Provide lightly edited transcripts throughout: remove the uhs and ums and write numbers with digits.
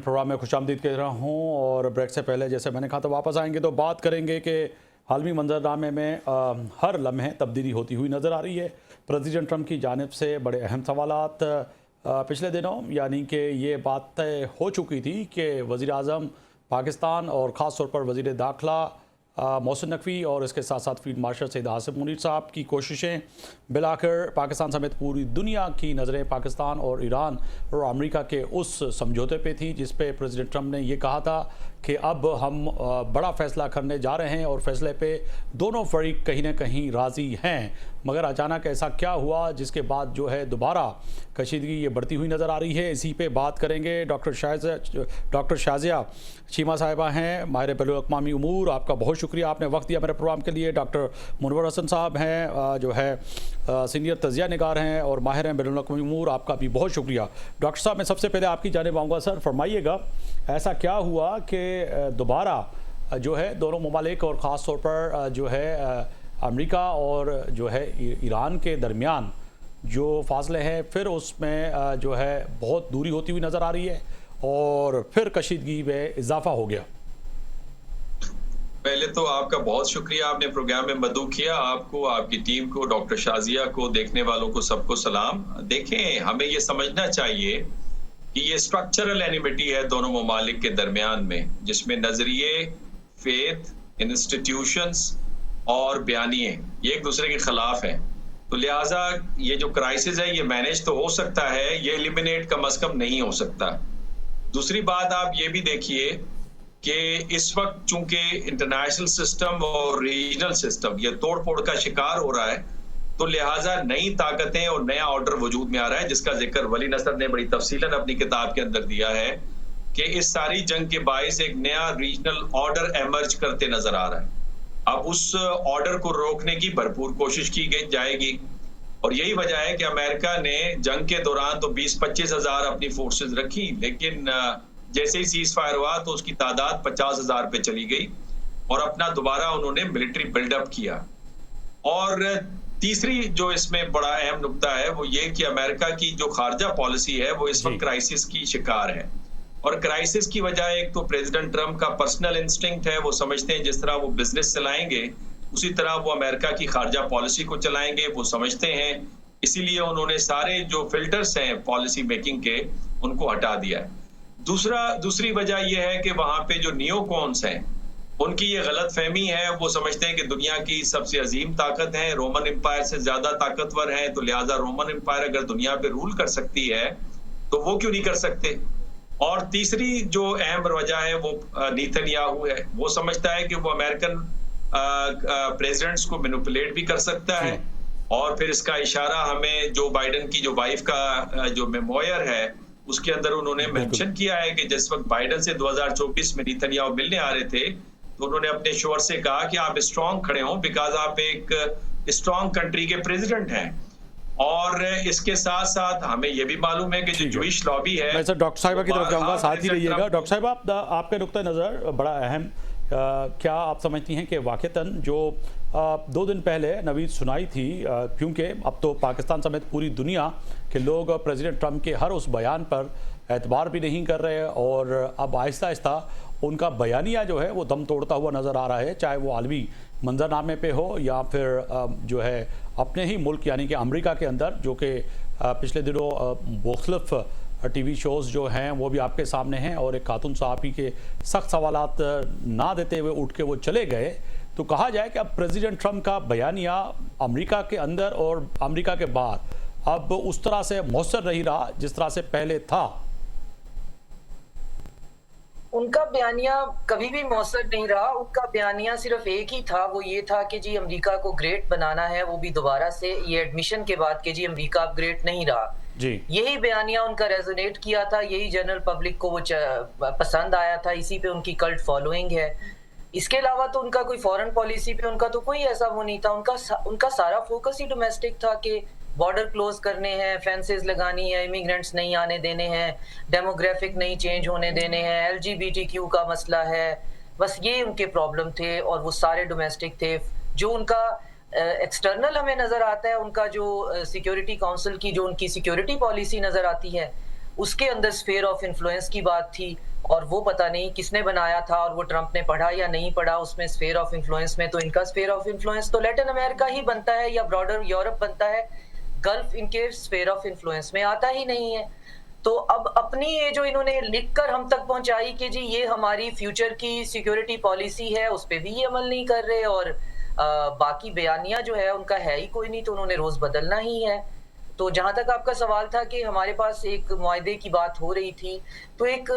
Programme में खुशामदीद कह रहा हूँ। और ब्रेक से पहले जैसे मैंने कहा था वापस आएंगे तो बात करेंगे कि आलमी मंजरनामे में हर लम्हे तब्दीली होती हुई नज़र आ रही है। प्रेसिडेंट ट्रंप की जानिब से बड़े अहम सवालात पिछले दिनों यानी कि ये बात तय हो चुकी थी कि वज़ीर आज़म पाकिस्तान और ख़ास तौर पर वज़ीर दाखिला मोहसिन नकवी और इसके साथ साथ फील्ड मार्शल सैयद आसिफ मुनीर साहब की कोशिशें मिलाकर पाकिस्तान समेत पूरी दुनिया की नज़रें पाकिस्तान और ईरान और अमेरिका के उस समझौते पे थी जिस पे प्रेसिडेंट ट्रंप ने ये कहा था कि अब हम बड़ा फ़ैसला करने जा रहे हैं और फैसले पे दोनों फरीक कहीं ना कहीं राज़ी हैं। मगर अचानक ऐसा क्या हुआ जिसके बाद जो है दोबारा कशीदगी ये बढ़ती हुई नज़र आ रही है। इसी पे बात करेंगे। डॉक्टर शाजिया चीमा साहिबा हैं, माहिर बैनुल-अक़वामी उमूर। आपका बहुत शुक्रिया, आपने वक्त दिया मेरे प्रोग्राम के लिए। डॉक्टर मुनव्वर हसन साहब हैं जो है सीनियर तजिया निगार हैं और माहिर हैं बैनुल-अक़वामी उमूर, आपका भी बहुत शुक्रिया। डॉक्टर साहब, मैं सबसे पहले आपकी जानिब आऊँगा। सर फरमाइएगा, ऐसा क्या हुआ कि दोबारा जो है दोनों ममालिक और ख़ास तौर पर जो है अमेरिका और जो है ईरान के दरमियान जो फासले हैं फिर उसमें जो है बहुत दूरी होती हुई नज़र आ रही है और फिर कशीदगी में इजाफा हो गया। पहले तो आपका बहुत शुक्रिया, आपने प्रोग्राम में मदऊ किया। आपको, आपकी टीम को, डॉक्टर शाजिया को, देखने वालों को सबको सलाम। देखें, हमें ये समझना चाहिए कि ये स्ट्रक्चरल एनिमिटी है दोनों ममालिक के दरमियान में, जिसमें नजरिए, फेथ, इंस्टीट्यूशंस और बयानिए ये एक दूसरे के खिलाफ हैं। तो लिहाजा ये जो क्राइसिस है ये मैनेज तो हो सकता है, ये एलिमिनेट कम अज कम नहीं हो सकता। दूसरी बात आप ये भी देखिए कि इस वक्त चूंकि इंटरनेशनल सिस्टम और रीजनल सिस्टम ये तोड़ फोड़ का शिकार हो रहा है, तो लिहाजा नई ताकतें और नया ऑर्डर वजूद में आ रहा है, जिसका जिक्र वली नसर ने बड़ी तफसीलन अपनी किताब के अंदर दिया है कि इस सारी जंग के बायस एक नया रीजनल ऑर्डर एमर्ज करते नजर आ रहा है। अब उस ऑर्डर को रोकने की भरपूर कोशिश की जाएगी और यही वजह है कि अमेरिका ने जंग के दौरान तो 20-25 हजार अपनी फोर्सेस रखी, लेकिन जैसे ही सीज फायर हुआ तो उसकी तादाद 50,000 पे चली गई और अपना दोबारा उन्होंने मिलिट्री बिल्डअप किया। और तीसरी जो इसमें बड़ा अहम नुकता है वो ये कि अमेरिका की जो खारजा पॉलिसी है वो इस वक्त क्राइसिस की शिकार है। और क्राइसिस की वजह एक तो प्रेसिडेंट ट्रंप का पर्सनल इंस्टिंक्ट है, वो समझते हैं जिस तरह वो बिजनेस चलाएंगे उसी तरह वो अमेरिका की खारजा पॉलिसी को चलाएंगे, वो समझते हैं। इसीलिए उन्होंने सारे जो फिल्टर्स हैं पॉलिसी मेकिंग के उनको हटा दिया है। दूसरी वजह यह है कि वहां पे जो नियोकॉन्स हैं उनकी ये गलत फहमी है, वो समझते हैं कि दुनिया की सबसे अजीम ताकत है, रोमन एम्पायर से ज्यादा ताकतवर है, तो लिहाजा रोमन एम्पायर अगर दुनिया पे रूल कर सकती है तो वो क्यों नहीं कर सकते। और तीसरी जो अहम वजह है वो नेतन्याहू है, वो समझता है कि वो अमेरिकन प्रेसिडेंट्स को मैनिपुलेट भी कर सकता है। और फिर इसका इशारा हमें जो बाइडेन की जो वाइफ का जो मेमोयर है उसके अंदर उन्होंने मेंशन किया है कि जिस वक्त बाइडेन से 2024 में नेतन्याहू मिलने आ रहे थे तो उन्होंने अपने शोर से कहा कि आप स्ट्रांग खड़े हों बिकॉज आप एक स्ट्रांग कंट्री के प्रेसिडेंट हैं। और इसके साथ साथ हमें यह भी मालूम है कि जो जूइश लॉबी है। मैं सर डॉक्टर साहिबा की तरफ जाऊंगा, साथ ही रहिएगा। डॉक्टर साहिबा, आपके नुक्ता नज़र बड़ा अहम, क्या आप समझती हैं कि वाक़तन जो 2 दिन पहले नवीद सुनाई थी, क्योंकि अब तो पाकिस्तान समेत पूरी दुनिया के लोग प्रेसिडेंट ट्रंप के हर उस बयान पर एतबार भी नहीं कर रहे और अब आहिस्ता आहिस्ता उनका बयानिया जो है वो दम तोड़ता हुआ नज़र आ रहा है, चाहे वो आलमी मंजरनामे पे हो या फिर जो है अपने ही मुल्क यानी कि अमेरिका के अंदर, जो कि पिछले दिनों मुख्तलिफ टीवी शोज़ जो हैं वो भी आपके सामने हैं और एक खातून साहबी के सख्त सवालात ना देते हुए उठ के वो चले गए। तो कहा जाए कि अब प्रेसिडेंट ट्रंप का बयानिया अमेरिका के अंदर और अमेरिका के बाहर अब उस तरह से मौसर नहीं रहा जिस तरह से पहले था। उनका बयानिया कभी भी मौसर नहीं रहा। उनका बयानिया सिर्फ एक ही था, वो ये था कि जी अमेरिका को ग्रेट बनाना है, वो भी दोबारा से ये एडमिशन के बाद कि जी अमेरिका अब ग्रेट नहीं रहा जी। यही बयानिया उनका रेजोनेट किया था, यही जनरल पब्लिक को वो पसंद आया था, इसी पे उनकी कल्ट फॉलोइंग है। इसके अलावा तो उनका कोई फॉरेन पॉलिसी पे उनका तो कोई ऐसा वो नहीं था। उनका सारा फोकस ही डोमेस्टिक था कि बॉर्डर क्लोज करने हैं, फेंसेस लगानी है, इमिग्रेंट्स नहीं आने देने हैं, डेमोग्राफिक नहीं चेंज होने देने हैं, LGBTQ का मसला है, बस ये उनके प्रॉब्लम थे और वो सारे डोमेस्टिक थे। जो उनका एक्सटर्नल हमें नजर आता है, उनका जो सिक्योरिटी काउंसिल की जो उनकी सिक्योरिटी पॉलिसी नजर आती है उसके अंदर स्फीयर ऑफ इन्फ्लुएंस की बात थी और वो पता नहीं किसने बनाया था और वो ट्रंप ने पढ़ा या नहीं पढ़ा उसमें स्फीयर ऑफ इन्फ्लुएंस में। तो इनका स्फीयर ऑफ इन्फ्लुएंस तो लैटिन अमेरिका ही बनता है या ब्रॉडर यूरोप बनता है, गल्फ इनके स्फीयर ऑफ इन्फ्लुएंस में आता ही नहीं है। तो अब अपनी ये जो इन्होंने लिखकर हम तक पहुंचाई कि जी ये हमारी फ्यूचर की सिक्योरिटी पॉलिसी है, उस पे भी ये अमल नहीं कर रहे और बाकी बयानिया जो है उनका है ही कोई नहीं, तो उन्होंने रोज बदलना ही है। तो जहां तक आपका सवाल था कि हमारे पास एक मुआहदे की बात हो रही थी, तो एक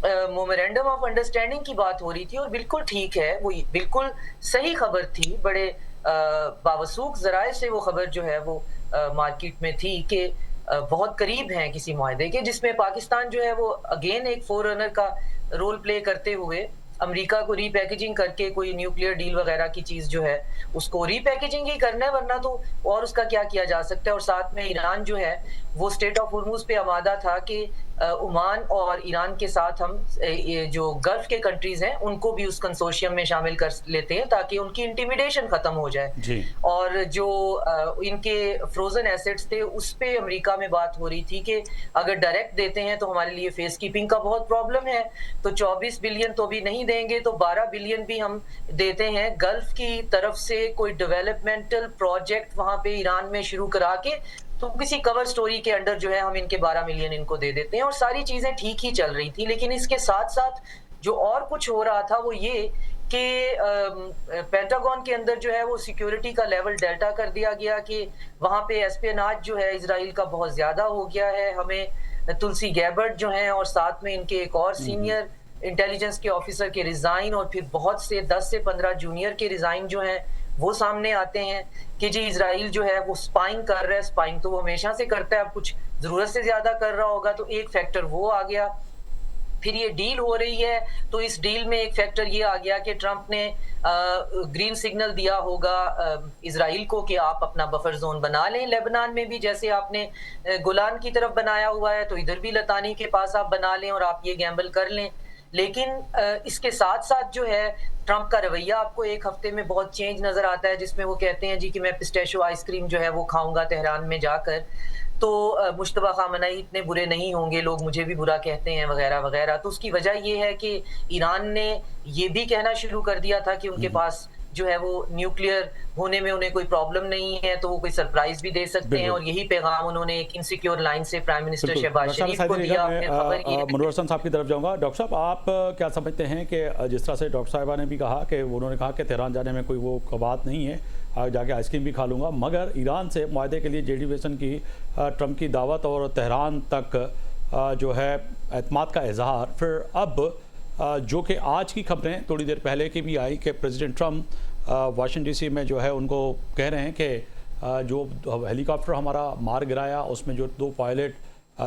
मेमोरेंडम ऑफ अंडरस्टैंडिंग की बात हो रही थी और बिल्कुल ठीक है, वो बिल्कुल सही खबर थी, बड़े बावसूख जराए से वो खबर जो है वो मार्केट में थी कि बहुत करीब हैं किसी मुआहदे के, जिसमें पाकिस्तान जो है वो अगेन एक फोररनर का रोल प्ले करते हुए अमेरिका को रीपैकेजिंग करके कोई न्यूक्लियर डील वगैरह की चीज जो है उसको रीपैकेजिंग ही करना है, वरना तो और उसका क्या किया जा सकता है। और साथ में ईरान जो है वो स्टेट ऑफ हुर्मुज पे आमादा था कि ओमान और ईरान के साथ हम ये जो गल्फ के कंट्रीज हैं उनको भी उस कंसोर्शियम में शामिल कर लेते हैं ताकि उनकी इंटिमिडेशन खत्म हो जाए। और जो इनके फ्रोजन एसेट्स थे उस पे अमेरिका में बात हो रही थी कि अगर डायरेक्ट देते हैं तो हमारे लिए फेस कीपिंग का बहुत प्रॉब्लम है, तो 24 बिलियन तो भी नहीं देंगे, तो 12 बिलियन भी हम देते हैं गल्फ की तरफ से कोई डेवलपमेंटल प्रोजेक्ट वहां पे ईरान में शुरू करा के, तो किसी कवर स्टोरी के अंडर जो है हम इनके 12 मिलियन इनको दे देते हैं और सारी चीजें ठीक ही चल रही थी। लेकिन इसके साथ साथ जो और कुछ हो रहा था वो ये कि पेंटागन के अंदर जो है वो सिक्योरिटी का लेवल डेल्टा कर दिया गया कि वहां पे एस्पियोनाज जो है इजराइल का बहुत ज्यादा हो गया है। हमें तुलसी गैबर्ट जो है और साथ में इनके एक और सीनियर इंटेलिजेंस के ऑफिसर के रिजाइन और फिर बहुत से 10 से 15 जूनियर के रिजाइन जो हैं वो सामने आते हैं कि जी इजराइल जो है वो स्पाइंग कर रहा है। स्पाइंग तो वो हमेशा से करता है, अब कुछ जरूरत से ज्यादा कर रहा होगा, तो एक फैक्टर वो आ गया। फिर ये डील हो रही है तो इस डील में एक फैक्टर ये आ गया कि ट्रंप ने ग्रीन सिग्नल दिया होगा इजराइल को कि आप अपना बफर जोन बना लें। लेबनान में भी जैसे आपने गोलान की तरफ बनाया हुआ है तो इधर भी लतानी के पास आप बना लें और आप ये गैम्बल कर लें। लेकिन इसके साथ साथ जो है ट्रंप का रवैया आपको एक हफ्ते में बहुत चेंज नजर आता है, जिसमें वो कहते हैं जी कि मैं पिस्टेशियो आइसक्रीम जो है वो खाऊंगा तेहरान में जाकर, तो मुश्तबा खामनेई इतने बुरे नहीं होंगे, लोग मुझे भी बुरा कहते हैं वगैरह वगैरह। तो उसकी वजह ये है कि ईरान ने ये भी कहना शुरू कर दिया था कि उनके पास जो है वो न्यूक्लियर होने में उन्हें कोई प्रॉब्लम नहीं है, तो वो कोई सरप्राइज भी दे सकते हैं। और यही पैगाम उन्होंने एक इनसिक्योर लाइन से प्राइम मिनिस्टर शहबाज शरीफ को दिया। मनोवर हसन साहब की तरफ जाऊंगा। डॉक्टर साहब, आप क्या समझते हैं कि जिस तरह से डॉक्टर साहिबा ने भी कहा कि उन्होंने कहा कि तेहरान जाने में कोई वो बात नहीं है, जाके आइसक्रीम भी खा लूँगा, मगर ईरान से मुआहदे के लिए जेडी वेसन की ट्रंप की दावत और तेहरान तक जो है एतमाद का इजहार, फिर अब जो कि आज की खबरें थोड़ी देर पहले की भी आई कि प्रेसिडेंट ट्रंप वाशिंगटन डीसी में जो है उनको कह रहे हैं कि जो हेलीकॉप्टर हमारा मार गिराया उसमें जो 2 पायलट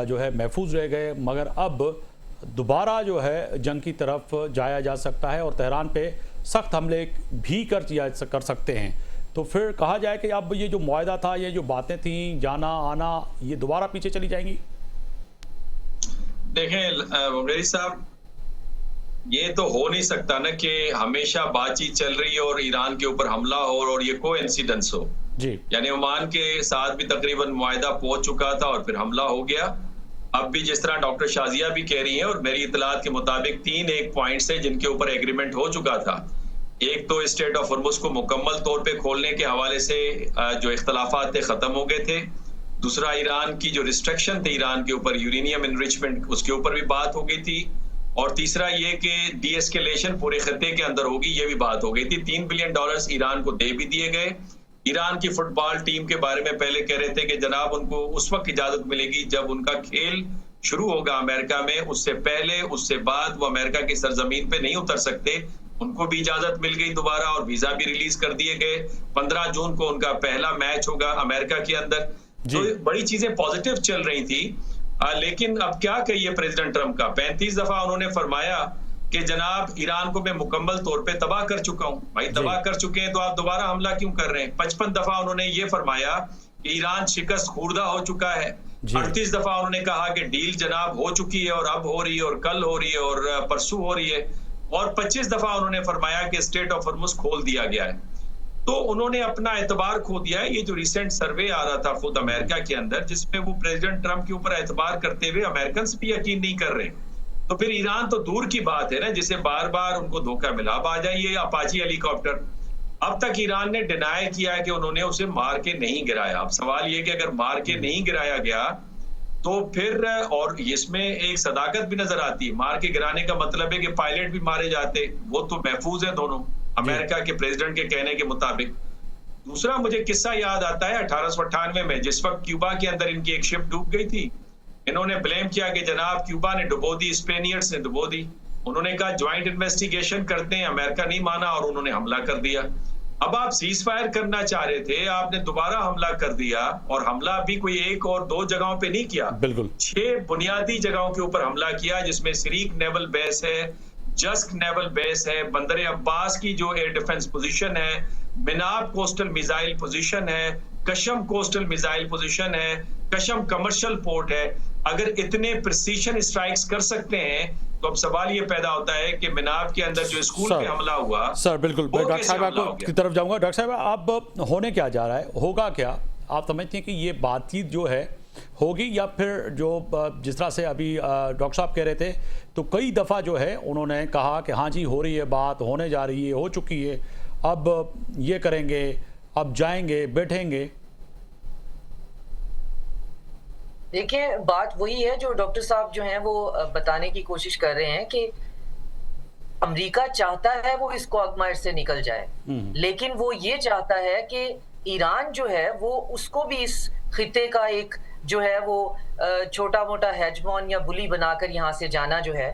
जो है महफूज रह गए, मगर अब दोबारा जो है जंग की तरफ जाया जा सकता है और तेहरान पे सख्त हमले भी कर सकते हैं। तो फिर कहा जाए कि अब ये जो मुआहदा था, ये जो बातें थी, जाना आना, ये दोबारा पीछे चली जाएंगी। देखें मेरी साहब, ये तो हो नहीं सकता ना कि हमेशा बातचीत चल रही है और ईरान के ऊपर हमला हो और ये कोइंसिडेंस हो जी। यानी ओमान के साथ भी तकरीबन मुआहदा पहुंच चुका था और फिर हमला हो गया। अब भी जिस तरह डॉक्टर शाजिया भी कह रही हैं और मेरी इतलात के मुताबिक 3 एक पॉइंट्स है जिनके ऊपर एग्रीमेंट हो चुका था। एक तो स्टेट ऑफ हुर्मुज को मुकम्मल तौर पे खोलने के हवाले से जो इख्तलाफात थे खत्म हो गए थे। दूसरा, ईरान की जो रिस्ट्रिक्शन थे ईरान के ऊपर यूरेनियम एनरिचमेंट, उसके ऊपर भी बात हो गई थी। और तीसरा ये कि डीएस्केलेशन पूरे खत्ते के अंदर होगी, ये भी बात हो गई थी। $3 बिलियन ईरान को दे भी दिए गए। ईरान की फुटबॉल टीम के बारे में पहले कह रहे थे कि जनाब उनको उस वक्त इजाजत मिलेगी जब उनका खेल शुरू होगा अमेरिका में, उससे पहले उससे बाद वो अमेरिका की सरजमीन पे नहीं उतर सकते। उनको भी इजाजत मिल गई दोबारा और वीजा भी रिलीज कर दिए गए। 15 जून को उनका पहला मैच होगा अमेरिका के अंदर। तो बड़ी चीजें पॉजिटिव चल रही थी। लेकिन अब क्या कहिए प्रेसिडेंट ट्रंप का, 35 दफा उन्होंने फरमाया कि जनाब ईरान को मैं मुकम्मल तौर पे तबाह कर चुका हूं। भाई तबाह कर चुके हैं तो आप दोबारा हमला क्यों कर रहे हैं? 55 दफा उन्होंने ये फरमाया कि ईरान शिकस्त खुर्दा हो चुका है। 38 दफा उन्होंने कहा कि डील जनाब हो चुकी है और अब हो रही है और कल हो रही है और परसों हो रही है। और 25 दफा उन्होंने फरमाया कि स्टेट ऑफ हुर्मुज खोल दिया गया है। तो उन्होंने अपना एतबार खो दिया है। ये जो रिसेंट सर्वे आ रहा था खुद अमेरिका के अंदर, जिसमें वो प्रेसिडेंट ट्रंप के ऊपर एतबार करते हुए अमेरिकन भी यकीन नहीं कर रहे, तो फिर ईरान तो दूर की बात है ना, जिसे बार बार उनको धोखा मिला। अब आ जाइए अपाची हेलीकॉप्टर, अब तक ईरान ने डिनाई किया है कि उन्होंने उसे मार के नहीं गिराया। अब सवाल ये कि अगर मार के नहीं गिराया गया तो फिर, और इसमें एक सदाकत भी नजर आती है, मार के गिराने का मतलब है कि पायलट भी मारे जाते, वो तो महफूज है दोनों अमेरिका के प्रेसिडेंट के कहने के मुताबिक। दूसरा मुझे किस्सा याद आता है 1898 में, जिस वक्त क्यूबा के अंदर इनकी एक शिप डूब गई थी। इन्होंने ब्लेम किया कि जनाब क्यूबा ने डुबो दी, स्पेनियर्स ने डुबो दी। उन्होंने कहा ज्वाइंट इन्वेस्टिगेशन करते हैं, अमेरिका नहीं माना और उन्होंने हमला कर दिया। अब आप सीज फायर करना चाह रहे थे, आपने दोबारा हमला कर दिया, और हमला भी कोई एक और दो जगहों पे नहीं किया, बिल्कुल 6 बुनियादी जगहों के ऊपर हमला किया, जिसमें शरीक नेवल बेस है, जस्क नेवल बेस है, बंदर अब्बास की जो एयर डिफेंस पोजीशन है, मिनाब कोस्टल मिसाइल पोजीशन है, कशम कोस्टल मिसाइल पोजीशन है, कशम कमर्शियल पोर्ट है। अगर इतने प्रिसीशन स्ट्राइक्स कर सकते हैं तो अब सवाल ये पैदा होता है कि मिनाब के अंदर जो स्कूल पे हमला हुआ। सर बिल्कुल, वो डॉक्टर कैसे साहब हमला आपको हो गया? की तरफ जाऊंगा। डॉक्टर साहब, अब होने क्या जा रहा है, होगा क्या? आप समझते हैं कि ये बातचीत जो है होगी, या फिर जो जिस तरह से अभी डॉक्टर साहब कह रहे थे, तो कई दफ़ा जो है उन्होंने कहा कि हाँ जी हो रही है बात, होने जा रही है, हो चुकी है, अब ये करेंगे, अब जाएंगे, बैठेंगे। देखिए, बात वही है जो डॉक्टर साहब जो हैं वो बताने की कोशिश कर रहे हैं कि अमेरिका चाहता है वो इस क्वागमायर से निकल जाए, लेकिन वो ये चाहता है कि ईरान जो है वो उसको भी इस खिते का एक जो है वो छोटा मोटा हेजमॉन या बुली बनाकर यहाँ से जाना जो है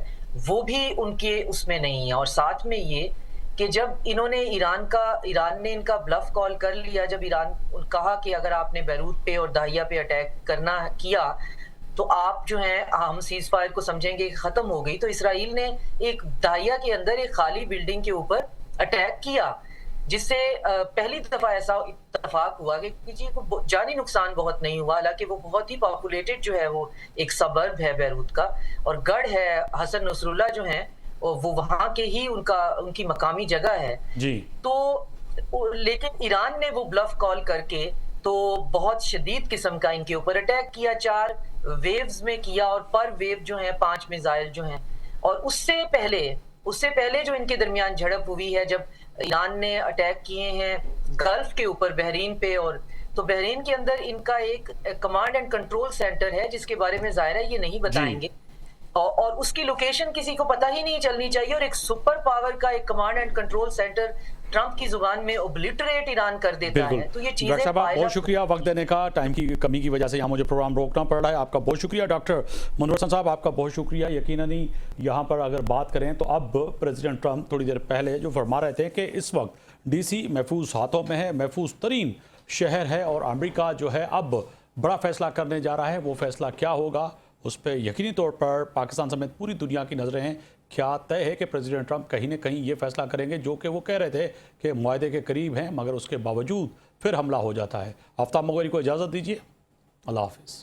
वो भी उनके उसमें नहीं है। और साथ में ये कि जब ईरान ने इनका ब्लफ कॉल कर लिया, जब ईरान कहा कि अगर आपने बैरूत पे और दाहिया पे अटैक किया तो आप जो है हम सीज फायर को समझेंगे कि खत्म हो गई, तो इसराइल ने एक दाहिया के अंदर एक खाली बिल्डिंग के ऊपर अटैक किया, जिससे पहली दफा ऐसा इत्तेफाक हुआ कि किसी को जानी नुकसान बहुत नहीं हुआ। हालांकि वो बहुत ही पॉपुलेटेड जो है वो एक सबर्ब है बैरूत का, और गढ़ है हसन नसरुल्लाह जो है वो वहां के ही उनकी मकामी जगह है जी। तो लेकिन ईरान ने वो ब्लफ कॉल करके तो बहुत शदीद किस्म का इनके ऊपर अटैक किया, 4 वेव्स में किया, और पर वेव जो है 5 मिसाइल जो हैं। और उससे पहले जो इनके दरमियान झड़प हुई है, जब ईरान ने अटैक किए हैं गल्फ के ऊपर, बहरीन पे, और तो बहरीन के अंदर इनका एक कमांड एंड कंट्रोल सेंटर है जिसके बारे में ज़ाहिर है ये नहीं बताएंगे, और उसकी लोकेशन किसी को पता ही नहीं चलनी चाहिए। और एक सुपर पावर का एक command and control centre Trump की जुबान में ओब्लिटरेट ईरान कर देता है। तो ये चीजें डॉक्टर साहब बहुत शुक्रिया वक्त देने का, टाइम की कमी की वजह से यहाँ मुझे प्रोग्राम रोकना पड़ रहा है। आपका बहुत शुक्रिया। डॉक्टर मुनव्वर हसन साहब आपका बहुत शुक्रिया। यकीनन ही यहाँ पर अगर बात करें तो अब प्रेसिडेंट ट्रंप थोड़ी देर पहले जो फरमा रहे थे कि इस वक्त DC महफूज हाथों में है, महफूज तरीन शहर है, और अमेरिका जो है अब बड़ा फैसला करने जा रहा है। वो फैसला क्या होगा उस पर यकीनी तौर पर पाकिस्तान समेत पूरी दुनिया की नज़रें हैं। क्या तय है कि प्रेसिडेंट ट्रंप कहीं न कहीं ये फैसला करेंगे जो कि वो कह रहे थे कि मुआहदे के करीब हैं, मगर उसके बावजूद फिर हमला हो जाता है। आफ्ताब मगोरी को इजाज़त दीजिए। अल्लाह हाफिज़।